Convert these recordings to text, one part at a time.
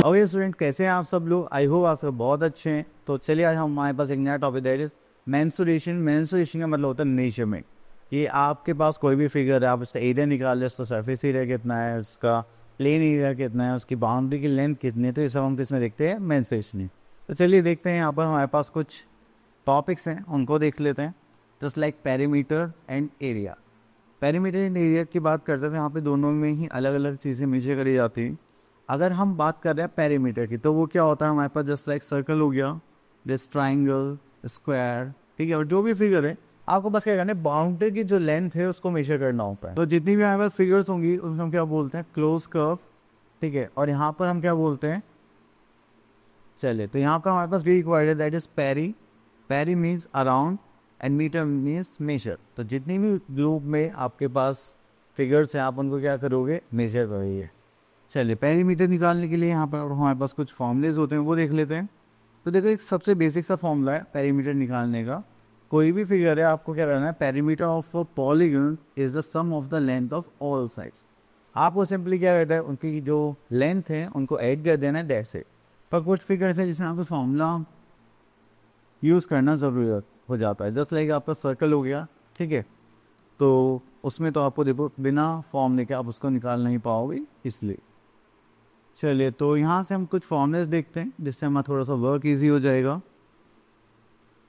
Okay student, कैसे हैं आप सब लोग? आई होप आप सब बहुत अच्छे हैं। तो चलिए आज हमारे पास एक नया topic that is mensuration. Mensuration का मतलब होता है मेजरमेंट। कि आपके पास कोई भी फिगर है, आप उसका एरिया निकाल लें, उसका सरफेस एरिया कितना है, उसका प्लेन एरिया कितना है, उसकी बाउंड्री की लेंथ कितनी है, तो ये सब हम किसमें देखते हैं? मेंसुरेशन में। तो चलिए देखते हैं, यहाँ पर हमारे पास कुछ टॉपिक्स हैं, उनको देख लेते हैं। Just like perimeter and area. Perimeter and area की बात करते हैं तो यहाँ पे दोनों में ही अलग अलग चीज़ें मेजर करी जाती हैं। अगर हम बात कर रहे हैं पेरीमीटर की, तो वो क्या होता है हमारे पास? जस्ट लाइक सर्कल हो गया, दिस ट्राइंगल, स्क्वायर, ठीक है। और जो भी फिगर है, आपको बस क्या करना है, बाउंड्री की जो लेंथ है उसको मेजर करना होता है। तो जितनी भी हमारे पास फिगर्स होंगी उनको हम क्या बोलते हैं? क्लोज कर्व, ठीक है। और यहाँ पर हम क्या बोलते हैं? चलिए, तो यहाँ पर हमारे पास ग्रीक वर्ड है that is peri. Peri means around and meter means measure. तो जितनी भी ग्रुप में आपके पास फिगर्स हैं, आप उनको क्या करोगे? मेजर करोगे। चलिए, पेरीमीटर निकालने के लिए यहाँ पर हमारे पास कुछ फॉर्मूलेज होते हैं, वो देख लेते हैं। तो देखो, एक सबसे बेसिक सा फॉर्मूला है पेरीमीटर निकालने का। कोई भी फिगर है, आपको क्या करना है? Perimeter of a polygon is the sum of the length of all sides. आपको सिंपली क्या रहता है, उनकी जो लेंथ है उनको ऐड कर देना है, दैट्स इट। पर कुछ फिगर्स है जिसमें आपको फॉर्मूला यूज़ करना ज़रूरी हो जाता है। जस्ट लाइक आपका सर्कल हो गया, ठीक है। तो उसमें तो आपको देखो बिना फॉर्म लेके आप उसको निकाल नहीं पाओगे, इसलिए। चलिए, तो यहाँ से हम कुछ फॉर्मूलेस देखते हैं जिससे हमारा थोड़ा सा वर्क इजी हो जाएगा।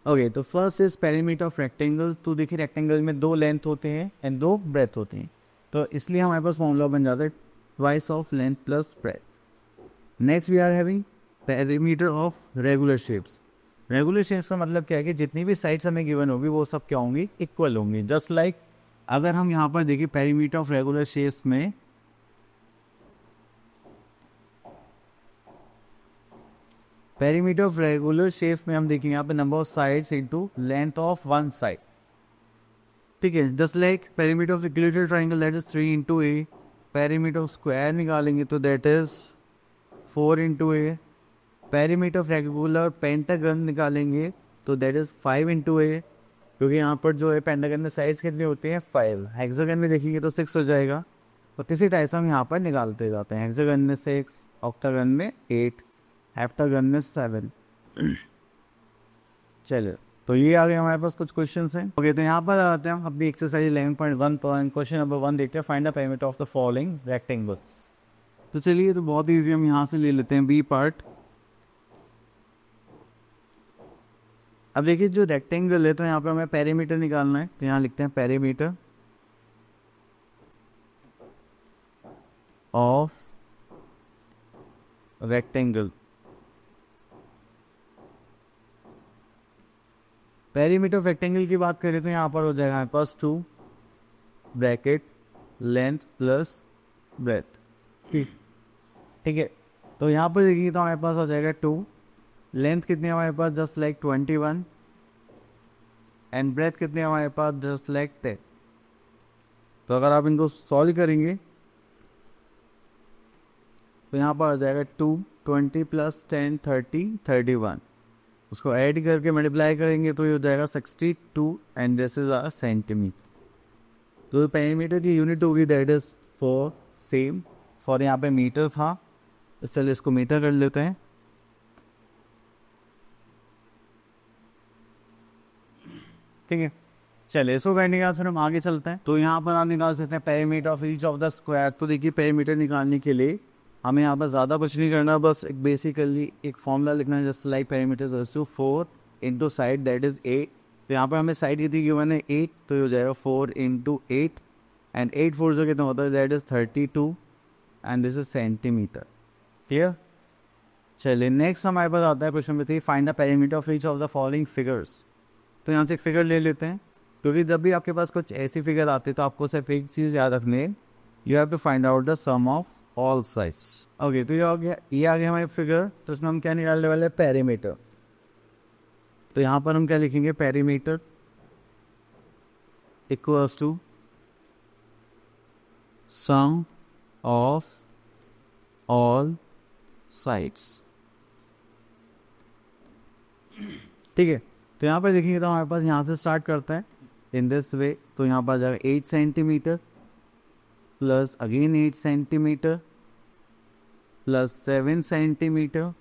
ओके, तो first is perimeter of rectangle. तो देखिए, रेक्टेंगल में दो लेंथ होते हैं एंड दो ब्रेथ होते हैं, तो इसलिए हमारे पास फॉर्मूला बन जाता है twice of length plus breadth. Next we are having perimeter of regular shapes. Regular shapes का मतलब क्या है कि जितनी भी साइड्स हमें गिवन होगी वो सब क्या होंगी? इक्वल होंगी। जस्ट लाइक अगर हम यहाँ पर देखिए पेरीमीटर ऑफ रेगुलर शेप्स में, पेरीमीटर ऑफ रेगुलर शेप्स में हम देखेंगे यहाँ पे number of sides into length of one side, ठीक है। Just like perimeter of equilateral triangle that is 3 into A. Perimeter of square निकालेंगे तो that is 4 into A. Perimeter of regular pentagon निकालेंगे तो दैट इज 5 इंटू ए, क्योंकि यहाँ पर जो है पेंटागन में साइड्स कितनी होती हैं? 5। हेक्सागन में देखेंगे तो 6 हो जाएगा। और इसी टाइप से हम यहाँ पर निकालते जाते हैं। हेक्सागन में 6, ऑक्टागन में 8, हेप्टागन में 7। चलिए, तो ये आ गए हमारे पास कुछ क्वेश्चंस हैं। ओके, तो यहाँ पर आते हैं हम अपनी एक्सरसाइज 11.1 पर क्वेश्चन नंबर 1 देखते हैं। Find the perimeter of the following rectangles. तो चलिए, तो बहुत ईजी, हम यहाँ से ले लेते हैं बी पार्ट। अब देखिए, जो रेक्टेंगल है तो यहाँ पर हमें पेरीमीटर निकालना है, तो यहाँ लिखते हैं perimeter of rectangle. Perimeter of rectangle की बात करें तो यहाँ पर हो जाएगा हमारे पास 2 ब्रैकेट लेंथ प्लस ब्रेथ, ठीक है। तो यहाँ पर देखिए तो हमारे पास हो जाएगा 2। लेंथ कितनी है हमारे पास? Just like 21। एंड ब्रेथ कितनी है हमारे पास? Just like 10। तो अगर आप इनको सॉल्व करेंगे तो यहाँ पर आ जाएगा 2, 20 प्लस 10, 30, 31। उसको ऐड करके मल्टीप्लाई करेंगे तो ये हो जाएगा 62 and this is a centimetre. तो पेरीमीटर की यूनिट होगी दैट इज 4 सेम। सॉरी, यहाँ पे मीटर था, तो चलिए इसको मीटर कर लेते हैं, ठीक है। चलिए, इसको करने के बाद फिर हम आगे चलते हैं। तो यहाँ पर आप निकाल सकते हैं perimeter of each of the square. तो देखिए, पेरीमीटर निकालने के लिए हमें यहाँ पर ज़्यादा कुछ नहीं करना, बस एक बेसिकली एक फॉर्मूला लिखना है। Just like perimeter is 4 into side that is 8। तो यहाँ पर हमें साइड कितनी गिवन है? 8, तो ये हो जाएगा 4 इंटू 8 एंड 8 4 जो कितना होता है? That is 32 and this is centimetre. Clear? चलिए, नेक्स्ट हमारे पास आता है question number 3, find the perimeter of each of the following figures. तो यहाँ से एक फिगर ले लेते हैं, क्योंकि जब भी आपके पास कुछ ऐसी फिगर आती है तो आपको सिर्फ एक चीज़ याद रखनी है, you have to find out the sum of all sides. Okay, तो ये आ गया हमारी फिगर। तो इसमें हम क्या निकालने वाले हैं? पेरीमीटर। तो यहाँ पर हम क्या लिखेंगे? Perimeter equals to sum of all sides, ठीक है। तो यहाँ पर देखेंगे तो हमारे पास यहाँ से स्टार्ट करता है इन दिस वे। तो यहाँ पर आ जाएगा 8 centimetre plus again 8 centimetre plus 7 centimetre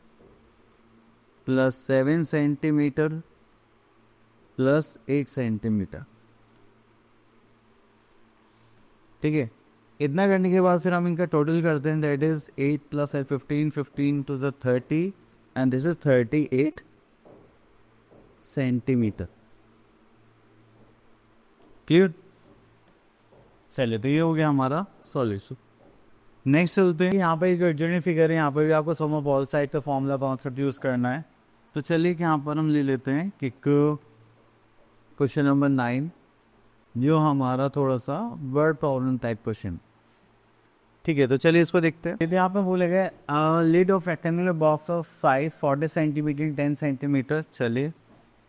plus 7 centimetre plus 1 centimetre. ठीक है, इतना करने के बाद फिर हम इनका टोटल करते हैं, that is 8 plus 15, 15 to the 30 and this is 38 centimetre. Clear? चलिए, तो ये हो गया हमारा सॉल्यूशन। नेक्स्ट चलते हैं, यहाँ पे जो एडजॉइनिंग फिगर है यहाँ पे भी आपको सम ऑफ ऑल साइड का फॉर्मूला कॉन्सेप्ट यूज़ करना है। तो चलिए कि यहाँ पर हम ले लेते हैं कि क्वेश्चन नंबर 9, जो हमारा थोड़ा सा वर्ड प्रॉब्लम टाइप क्वेश्चन। ठीक है, तो चलिए इसको देखते हैं। यदि यहाँ पे बोलेगा lid of rectangular box of size 40 centimetre 10 centimetre. चलिए,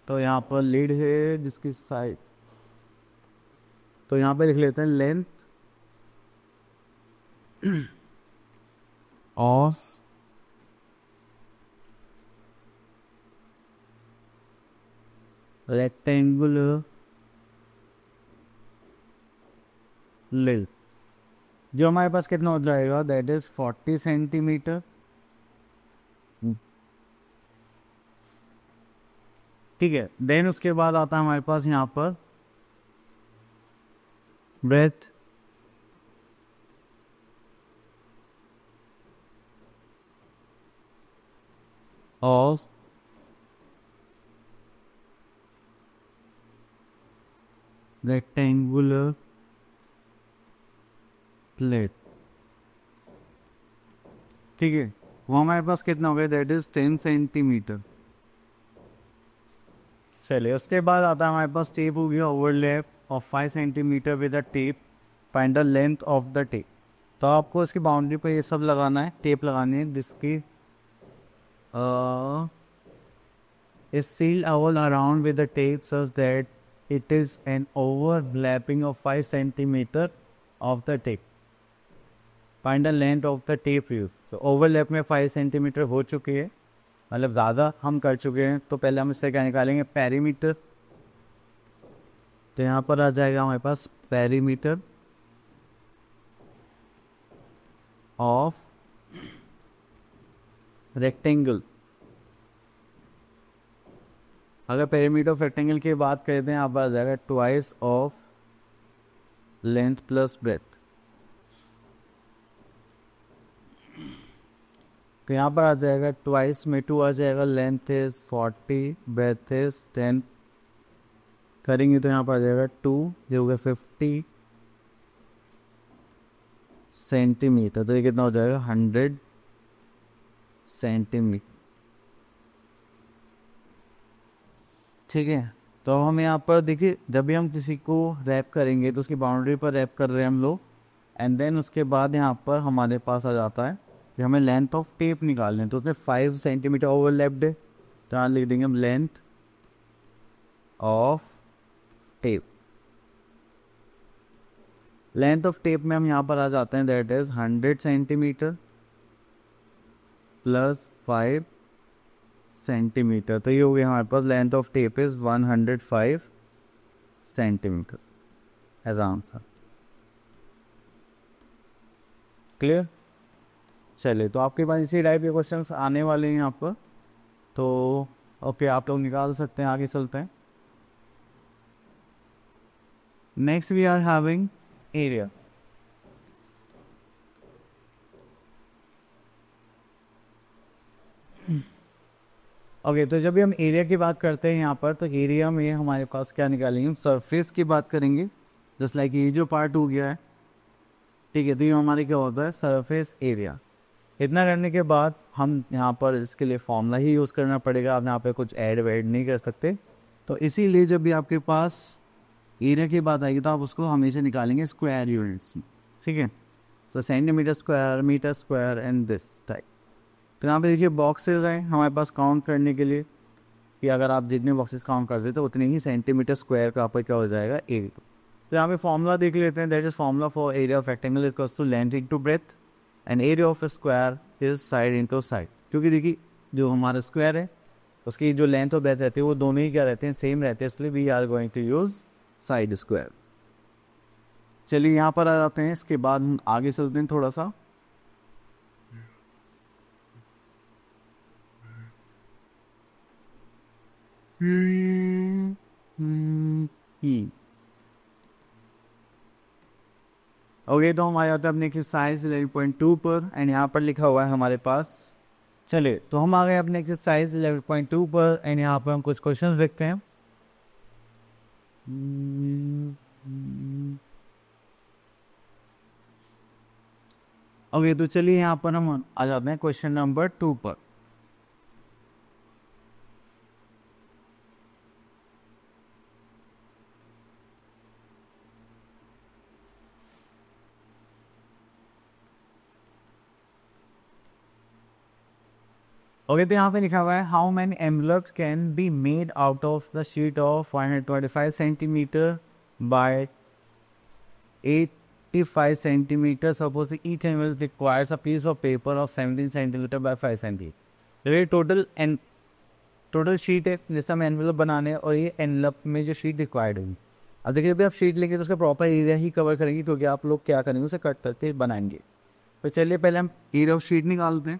तो यहाँ पर लीड है जिसकी साइज, तो यहाँ पे लिख लेते हैं लेंथ ऑफ रेक्टेंगुलर लिड, जो हमारे पास कितना हो जाएगा, दैट इज 40 सेंटीमीटर। ठीक है, देन उसके बाद आता है हमारे पास यहाँ पर ब्रेथ ऑफ रेक्टेंगुलर प्लेट। ठीक है, वो हमारे पास कितना हो गया, दैट इज 10 सेंटीमीटर। चलिए, उसके बाद आता है हमारे पास टेप हो गया overlap of 5 centimetre with a tape, find the length of the tape. तो आपको इसकी बाउंड्री पर ये सब लगाना है, टेप लगानी है जिसकी is sealed all around with the tape such that it is an overlapping of 5 centimeter of the tape. Find the length of the tape view. तो ओवरलैप में 5 सेंटीमीटर हो चुके हैं, मतलब ज़्यादा हम कर चुके हैं। तो पहले हम इससे क्या निकालेंगे, पेरीमीटर। तो यहाँ पर आ जाएगा हमारे पास पेरीमीटर ऑफ रेक्टेंगल। अगर पेरीमीटर ऑफ रेक्टेंगल की बात करते हैं, यहाँ पर आ जाएगा twice of length plus breath. तो यहाँ पर आ जाएगा ट्वाइस में 2 आ जाएगा, लेंथ इज 40, ब्रेथ इज 10 करेंगे तो यहाँ पर आ जाएगा 2, जो हो गया 50 सेंटीमीटर। तो ये कितना हो जाएगा, 100 सेंटीमीटर। ठीक है, तो हम यहाँ पर देखिए, जब भी हम किसी को रैप करेंगे तो उसकी बाउंड्री पर रैप कर रहे हैं हम लोग, एंड देन उसके बाद यहाँ पर हमारे पास आ जाता है कि हमें लेंथ ऑफ टेप निकालनी है। तो उसमें 5 सेंटीमीटर ओवरलैप्ड है, तो यहाँ लिख देंगे हम length of tape. Length of tape में हम यहाँ पर आ जाते हैं, that is 100 centimetre plus 5 centimetre. तो ये हो गया हमारे पास length of tape is 105 centimetre as answer. Clear? चलिए, तो आपके पास इसी टाइप के क्वेश्चंस आने वाले हैं यहाँ पर, तो ओके, आप लोग निकाल सकते हैं। आगे चलते हैं। Next we are having area. Okay, तो जब भी हम एरिया की बात करते हैं यहाँ पर, तो एरिया में हमारे पास क्या निकालेंगे, सरफेस की बात करेंगे। जस्ट लाइक ये जो पार्ट हो गया है, ठीक है, तो ये हमारे क्या होता है, सरफेस एरिया। इतना करने के बाद हम यहाँ पर इसके लिए फॉर्मूला ही यूज़ करना पड़ेगा, आप यहाँ पे कुछ ऐड वैड नहीं कर सकते। तो इसीलिए जब भी आपके पास एरिया की बात आएगी तो आप उसको हमेशा निकालेंगे स्क्वायर यूनिट्स। ठीक है, so centimetre square, metre square and this type. तो यहाँ पे देखिए बॉक्सेस हैं हमारे पास काउंट करने के लिए, कि अगर आप जितने बॉक्सेस काउंट करते तो उतने ही सेंटीमीटर स्क्वायर का आपका क्या हो जाएगा, एरिया। तो यहाँ पे फॉर्मूला देख लेते हैं, that is formula for area of rectangle equals to length into breadth and area of square is side into side. क्योंकि देखिए जो हमारा स्क्वायर है उसकी जो लेंथ और ब्रेथ रहती है वो दोनों ही क्या रहते हैं, सेम रहते हैं, इसलिए we are going to use side square. चलिए यहाँ पर आ जाते हैं, इसके बाद हम आगे चलते हैं थोड़ा सा। ओके, तो हम आ जाते हैं अपने एक्सरसाइज 11.2 पर एंड यहाँ पर लिखा हुआ है हमारे पास। चलिए, तो हम आ गए अपने एक्सरसाइज 11.2 पर एंड यहाँ पर हम कुछ क्वेश्चंस देखते हैं। ओके, तो चलिए यहाँ पर हम आ जाते हैं क्वेश्चन नंबर 2 पर। ओके, तो यहाँ पे लिखा हुआ है how many envelopes can be made out of the sheet of 525 centimetre by 85 centimetre. Suppose each envelope requires a piece of paper of 17 centimetre by 5 centimetre. ये टोटल शीट है जिससे हम एनवलप बनाने हैं, और ये एनवलप में जो शीट रिक्वायर्ड होगी। अब देखिए, अभी आप शीट लेंगे तो उसका प्रॉपर एरिया ही कवर करेंगे, क्योंकि आप लोग क्या करेंगे, उसे कट करके बनाएंगे। तो चलिए पहले हम एरिया ऑफ शीट निकालते हैं।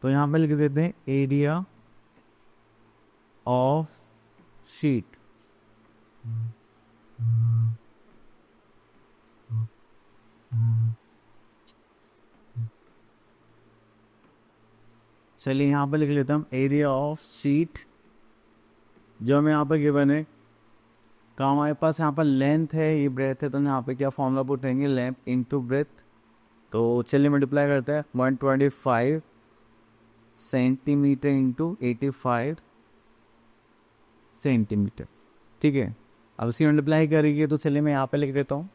तो यहाँ पे लिख देते हैं एरिया ऑफ शीट। चलिए यहाँ पे लिख लेते हैं हम एरिया ऑफ शीट, जो हमें यहाँ पर गिवन है। तो हमारे पास यहाँ पर लेंथ है, ये ब्रेथ है, तो यहाँ पे क्या फॉर्मूला पुट करेंगे, लेंथ इनटू ब्रेथ। तो चलिए मल्टीप्लाई करते हैं, 125 सेंटीमीटर इंटू 85 सेंटीमीटर। ठीक है, अब इसकी मल्टीप्लाई करेंगे, तो चलिए मैं यहाँ पे लिख देता हूँ।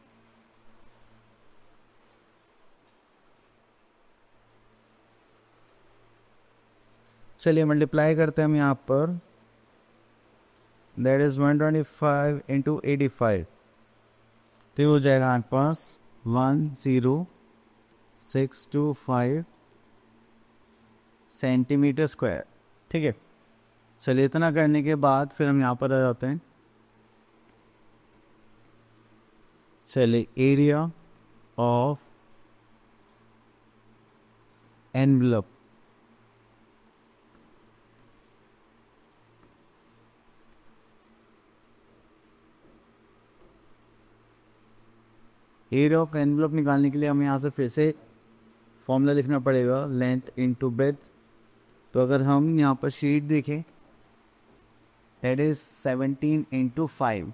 चलिए मल्टीप्लाई करते हैं हम यहाँ पर, दैट इज 125 इंटू 85, तो हो जाएगा हमारे पास 10625 सेंटीमीटर स्क्वायर। ठीक है, चलिए इतना करने के बाद फिर हम यहाँ पर आ जाते हैं। चलिए area of envelope, area of envelope निकालने के लिए हमें यहाँ से फिर से फॉर्मूला लिखना पड़ेगा, लेंथ इनटू ब्रेथ। तो अगर हम यहाँ पर शीट देखें, दैट इज 17 इंटू 5।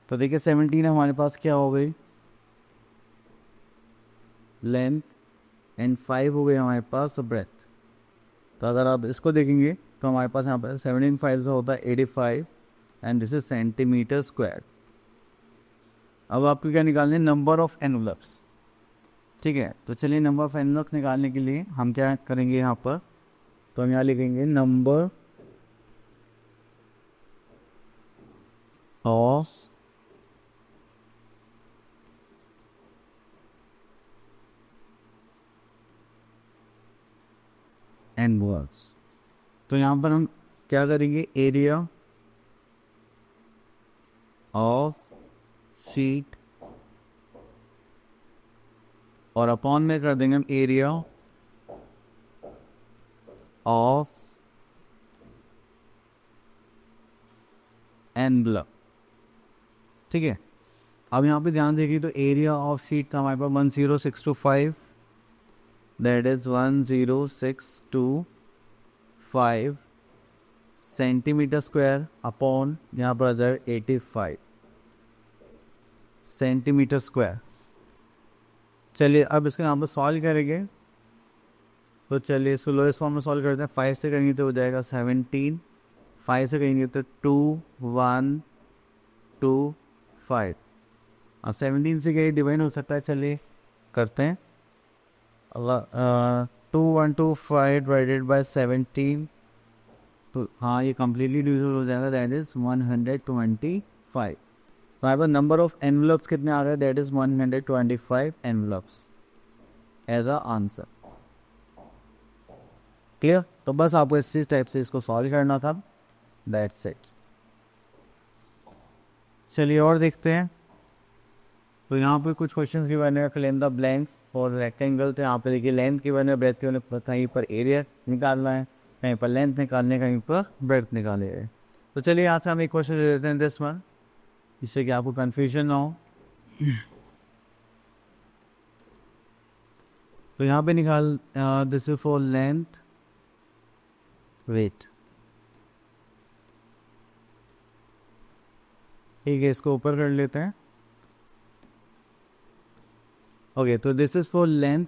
तो देखिए 17 हमारे पास क्या हो गई, लेंथ, एंड 5 हो गई हमारे पास ब्रेथ। तो अगर आप इसको देखेंगे तो हमारे पास यहाँ पर 17 5 से होता है 85 and this is centimetre square. अब आपको क्या निकालना है, नंबर ऑफ एनवलप्स। ठीक है, तो चलिए नंबर ऑफ एनवलप्स निकालने के लिए हम क्या करेंगे यहाँ पर, तो हम यहाँ लिखेंगे नंबर ऑफ एनवलप्स। तो यहाँ पर हम क्या करेंगे, एरिया ऑफ शीट, और अपॉन में कर देंगे हम एरिया ऑफ एनवलप। ठीक है, अब यहाँ पे ध्यान देखिए, तो एरिया ऑफ शीट था हमारे पास 10625, that is 10625 centimetre square upon यहाँ पर आ जाए 85 सेंटीमीटर स्क्वायर। चलिए अब इसको यहाँ पर सॉल्व करेंगे। तो चलिए इसको लोएस्ट फॉर्म में सॉल्व करते हैं। 5 से करेंगे तो हो जाएगा 17, 5 से करेंगे तो 2125। अब 17 से क्या डिवाइड हो सकता है, चलिए करते हैं। 2125 डिवाइडेड बाय 17, तो हाँ ये कम्प्लीटली डिविजिबल हो जाएगा, दैट इज 125। तो हमारे पास नंबर ऑफ एनवलप्स कितने आ रहे हैं, that is 125 envelopes as a answer. Clear, तो बस आपको इसी टाइप से इसको सॉल्व करना था, दैट्स इट। चलिए और देखते हैं। तो यहाँ पे कुछ क्वेश्चंस गिवन है, फिल इन द ब्लैंक्स और रेक्टेंगल थे। यहाँ पे देखिए लेंथ गिवन है, ब्रेथ गिवन है, कहीं पर एरिया निकालना है। कहीं पर लेंथ निकालने, कहीं पर ब्रेथ निकाले। तो चलिए यहाँ से हम एक क्वेश्चन ले लेते हैं दिस वन, जिससे कि आपको कन्फ्यूजन ना हो। तो यहाँ पे निकाल, this is for length width. ठीक है, इसको ऊपर कर लेते हैं। ओके, तो this is for length,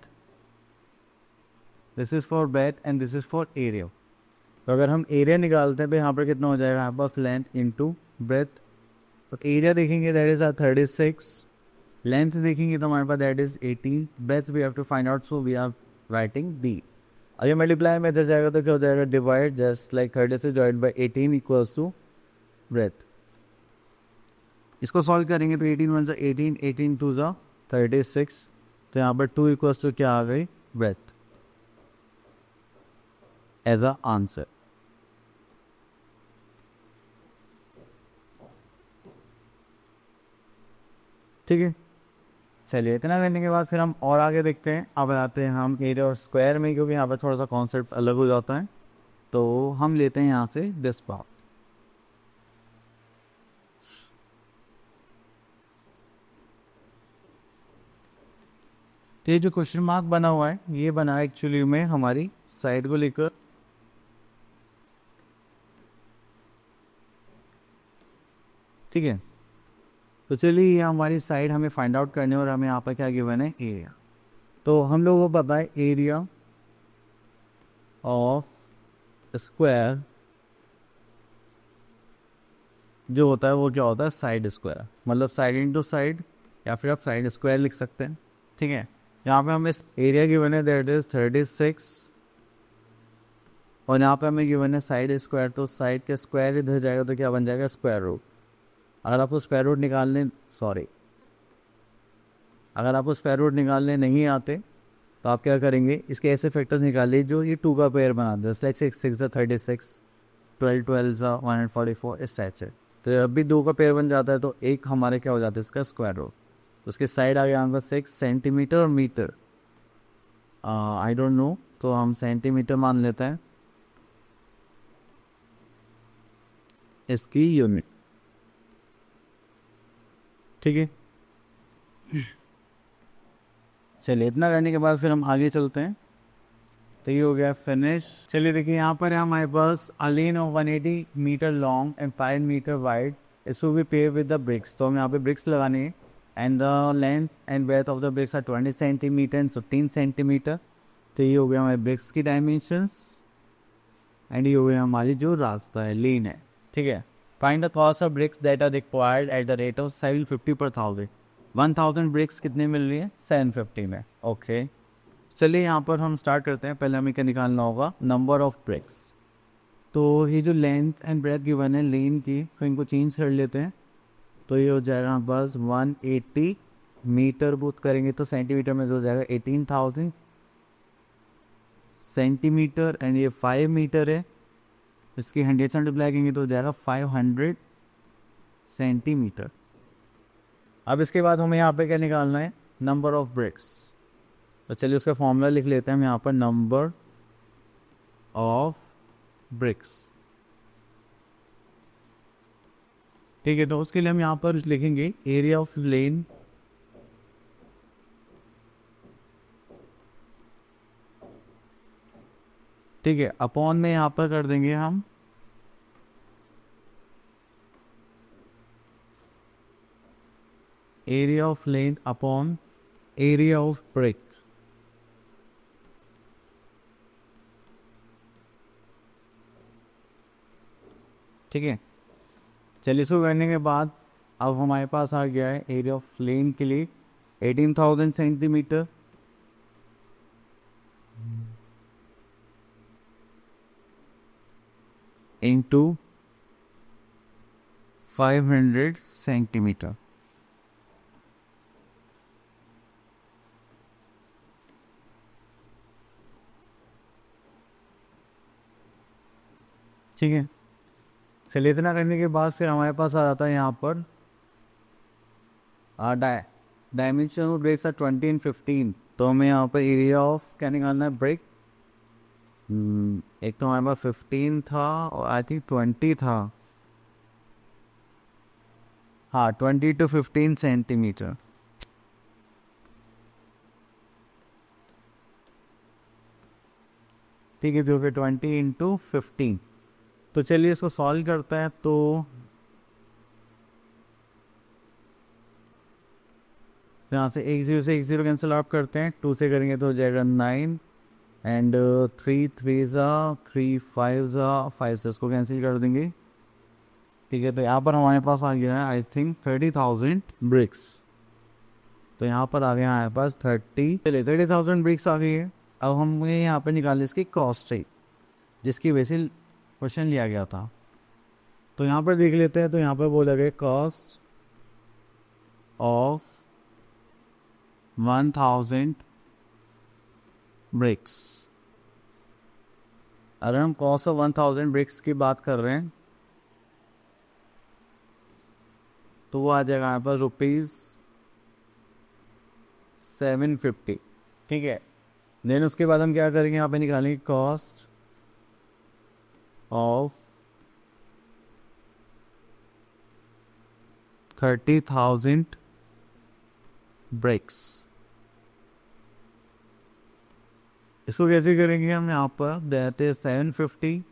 this is for breadth and this is for area. तो अगर हम एरिया निकालते हैं तो यहाँ पर कितना हो जाएगा हमारे पास, लेंथ इंटू ब्रेथ। तो एरिया देखेंगे दैट इज 36, लेंथ देखेंगे तो हमारे पास that is 18, breadth we have to find out, so we are writing B. अगर मल्टीप्लाई में इधर जाएगा तो क्या हो जाएगा, divide, just like 36 divide by 18 equals to breadth. इसको सॉल्व करेंगे तो 18 वन सा 18, 18 टू सा 36, तो यहाँ पर 2 इक्वल्स टू क्या आ गई, ब्रेथ एज अ आंसर। ठीक है, चलिए इतना करने के बाद फिर हम और आगे देखते हैं। अब आते हैं हम एरिया और स्क्वायर में, क्योंकि यहाँ पर थोड़ा सा कॉन्सेप्ट अलग हो जाता है। तो हम लेते हैं यहाँ से दिस पार्ट। तो ये जो क्वेश्चन मार्क बना हुआ है, ये बना है एक्चुअली में हमारी साइड को लेकर। ठीक है, तो चलिए ये हमारी साइड हमें फाइंड आउट करनी है, और हमें यहाँ पर क्या गिवन है, एरिया। तो हम लोगों को पता है एरिया ऑफ स्क्वायर जो होता है वो क्या होता है, साइड स्क्वायर, मतलब साइड इंटू साइड, या फिर आप साइड स्क्वायर लिख सकते हैं। ठीक है, यहाँ पे हमें एरिया गिवन है दैट इज 36, और यहाँ पे हमें गिवन है साइड स्क्वायर, तो साइड के स्क्वायर इधर जाएगा तो क्या बन जाएगा, स्क्वायर रूट। अगर आपको स्क्वायर रूट निकालने, सॉरी, अगर आपको स्क्वायर रूट निकालने नहीं आते तो आप क्या करेंगे, इसके ऐसे फैक्टर्स निकालिए जो ये 2 का पेयर बनाते हैं, लाइक 6 6 36, 12 12 144, इस टाइप से। तो जब भी 2 का पेयर बन जाता है तो एक हमारे क्या हो जाता है, इसका स्क्वायर रूट। तो उसके साइड आ गया हमारे 6 सेंटीमीटर और मीटर, आई डोंट नो, तो हम सेंटीमीटर मान लेते हैं इसकी यूनिट। ठीक है, चलिए इतना करने के बाद फिर हम आगे चलते हैं। तो ये हो गया फिनिश। चलिए देखिए यहाँ पर है हमारे पास a lane of 180 metre long and 5 metre wide, इसको भी पेव विद द ब्रिक्स। तो हम यहाँ पे ब्रिक्स लगाने हैं, and the length and breadth of the bricks are 20 centimetre and 15 centimetre. तो ये हो गया हमारे ब्रिक्स की डायमेंशंस, एंड ये हो गया हमारी जो रास्ता है, लेन है। ठीक है, find the cost of bricks that are required at the rate of 750 per 1000। 1000 BRICS कितने मिल रही है, 750 में। ओके, चलिए यहाँ पर हम स्टार्ट करते हैं। पहले हमें क्या निकालना होगा, नंबर ऑफ ब्रिक्स। तो ये जो लेंथ एंड ब्रेथ गिवन है लेन की, तो इनको चेंज कर लेते हैं। तो ये हो जाएगा बस 180 मीटर, बुथ करेंगे तो सेंटीमीटर में हो जाएगा 18,000 सेंटीमीटर, एंड ये 5 मीटर है, इसकी 100 से मल्टीप्लाई करेंगे तो हो जाएगा 500 सेंटीमीटर। अब इसके बाद हमें यहाँ पे क्या निकालना है, नंबर ऑफ ब्रिक्स। तो चलिए उसका फॉर्मूला लिख लेते हैं हम यहाँ पर, नंबर ऑफ ब्रिक्स। ठीक है, तो उसके लिए हम यहाँ पर लिखेंगे एरिया ऑफ लेन ठीक है, अपॉन में यहाँ पर कर देंगे हम area of lane upon area of brick. ठीक है, चलिए इसको करने के बाद अब हमारे पास आ गया है एरिया ऑफ लेन के लिए 18,000 सेंटीमीटर इंटू 500 सेंटीमीटर। ठीक है, चलिए इतना करने के बाद फिर हमारे पास आ जाता है यहाँ पर dimension of bricks are 20 and 15। तो हमें यहाँ पर एरिया ऑफ क्या निकालना है, ब्रेक एक तो हमारे पास 15 था और आई थिंक 20 था। हाँ 20 to 15 सेंटीमीटर। ठीक है, तो फिर 20 into 15। तो चलिए इसको सॉल्व करते हैं। तो यहाँ से एक ज़ीरो कैंसिल आउट करते हैं, 2 से करेंगे तो हो जाएगा 9 एंड 3 3 ज़ा 3 5 ज़ा 5 से इसको कैंसिल कर देंगे। ठीक है, तो यहाँ पर हमारे पास आ गया है आई थिंक 30,000 ब्रिक्स। तो यहाँ पर आ गया हमारे पास 30,000 ब्रिक्स आ गई है। अब हमें यहाँ पर निकालने इसकी कॉस्ट है जिसकी वजह से क्वेश्चन लिया गया था। तो यहाँ पर देख लेते हैं। तो यहाँ पर बोला गया कॉस्ट ऑफ 1000 ब्रिक्स। अगर हम कॉस्ट ऑफ 1000 ब्रिक्स की बात कर रहे हैं तो वो आ जाएगा यहाँ पर ₹750। ठीक है, देन उसके बाद हम क्या करेंगे, यहाँ पे निकालेंगे कॉस्ट ऑफ 30,000 ब्रिक्स। इसको कैसे करेंगे, हम यहाँ पर देते हैं 750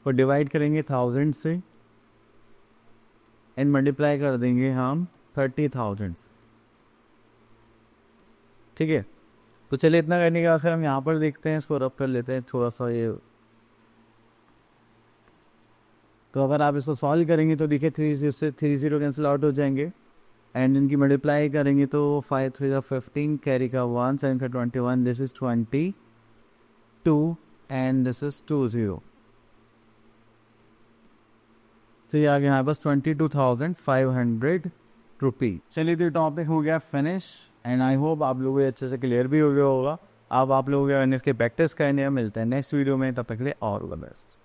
को डिवाइड करेंगे 1000 से एंड मल्टीप्लाई कर देंगे हम 30,000 से। ठीक है, तो चलिए इतना करने के बाद फिर हम यहाँ पर देखते हैं, इसको रब कर लेते हैं थोड़ा सा ये। तो अगर आप इसको सॉल्व करेंगे तो देखिए 3 से 30 कैंसिल आउट हो जाएंगे एंड इनकी मल्टीप्लाई करेंगे तो 5 3 15 कैरी का 1 7 का 21, this is 22 and this is 20। तो ये आ गया हमारे पास 22,500 रुपीज। चलिए तो टॉपिक हो गया फिनिश एंड आई होप आप लोगों को अच्छे से क्लियर भी हो गया होगा। अब आप लोगों के इसके प्रैक्टिस करने मिलते हैं नेक्स्ट वीडियो में, तब तक के लिए ऑल द बेस्ट।